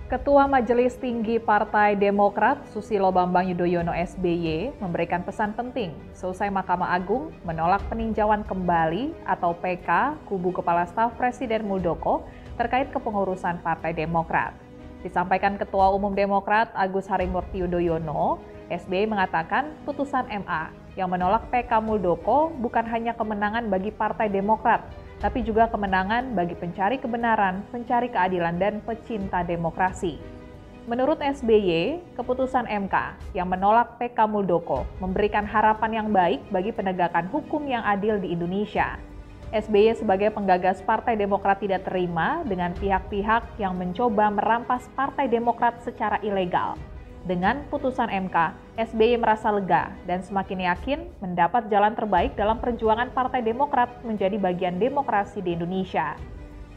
Ketua Majelis Tinggi Partai Demokrat Susilo Bambang Yudhoyono SBY memberikan pesan penting seusai Mahkamah Agung menolak peninjauan kembali atau PK kubu Kepala Staf Presiden Muldoko terkait kepengurusan Partai Demokrat. Disampaikan Ketua Umum Demokrat Agus Harimurti Yudhoyono, SBY mengatakan putusan MA yang menolak PK Muldoko bukan hanya kemenangan bagi Partai Demokrat, tapi juga kemenangan bagi pencari kebenaran, pencari keadilan, dan pecinta demokrasi. Menurut SBY, keputusan MK yang menolak PK Muldoko memberikan harapan yang baik bagi penegakan hukum yang adil di Indonesia. SBY sebagai penggagas Partai Demokrat tidak terima dengan pihak-pihak yang mencoba merampas Partai Demokrat secara ilegal. Dengan putusan MK, SBY merasa lega dan semakin yakin mendapat jalan terbaik dalam perjuangan Partai Demokrat menjadi bagian demokrasi di Indonesia.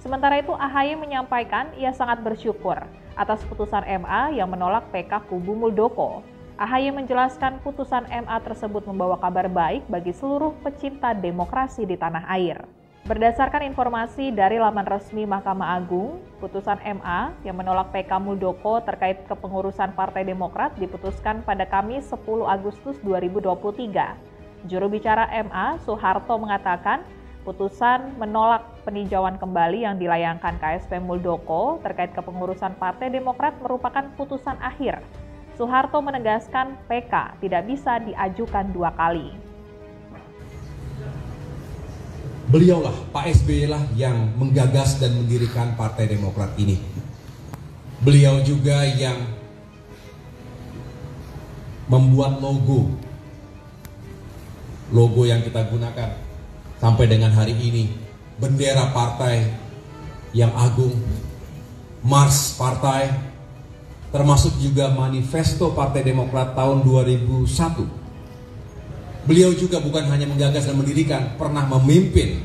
Sementara itu, AHY menyampaikan ia sangat bersyukur atas putusan MA yang menolak PK kubu Muldoko. AHY menjelaskan putusan MA tersebut membawa kabar baik bagi seluruh pecinta demokrasi di tanah air. Berdasarkan informasi dari laman resmi Mahkamah Agung, putusan MA yang menolak PK Muldoko terkait kepengurusan Partai Demokrat diputuskan pada Kamis 10 Agustus 2023. Juru bicara MA, Soeharto, mengatakan putusan menolak peninjauan kembali yang dilayangkan KSP Muldoko terkait kepengurusan Partai Demokrat merupakan putusan akhir. Soeharto menegaskan PK tidak bisa diajukan dua kali. Beliaulah, Pak SBY lah yang menggagas dan mendirikan Partai Demokrat ini. Beliau juga yang membuat logo yang kita gunakan sampai dengan hari ini. Bendera partai yang agung, Mars Partai, termasuk juga manifesto Partai Demokrat tahun 2001. Beliau juga bukan hanya menggagas dan mendirikan, pernah memimpin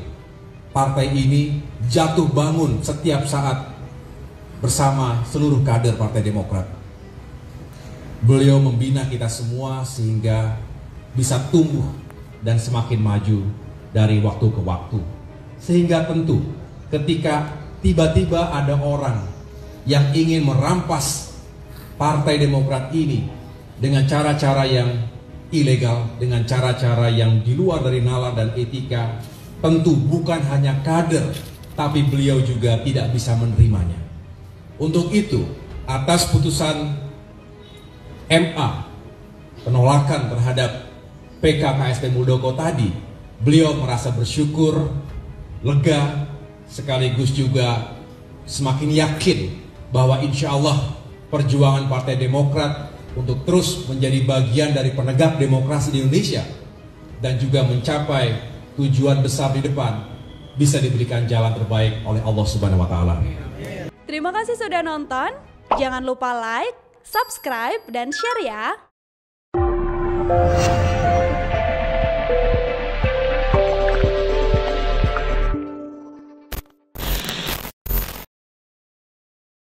partai ini jatuh bangun setiap saat bersama seluruh kader Partai Demokrat. Beliau membina kita semua sehingga bisa tumbuh dan semakin maju dari waktu ke waktu. Sehingga tentu ketika tiba-tiba ada orang yang ingin merampas Partai Demokrat ini dengan cara-cara yang ilegal, dengan cara-cara yang di luar dari nalar dan etika, tentu bukan hanya kader, tapi beliau juga tidak bisa menerimanya. Untuk itu, atas putusan MA penolakan terhadap PK KSP Muldoko tadi, beliau merasa bersyukur, lega, sekaligus juga semakin yakin bahwa insya Allah perjuangan Partai Demokrat untuk terus menjadi bagian dari penegak demokrasi di Indonesia dan juga mencapai tujuan besar di depan bisa diberikan jalan terbaik oleh Allah Subhanahu wa taala. Terima kasih sudah nonton. Jangan lupa like, subscribe, dan share ya.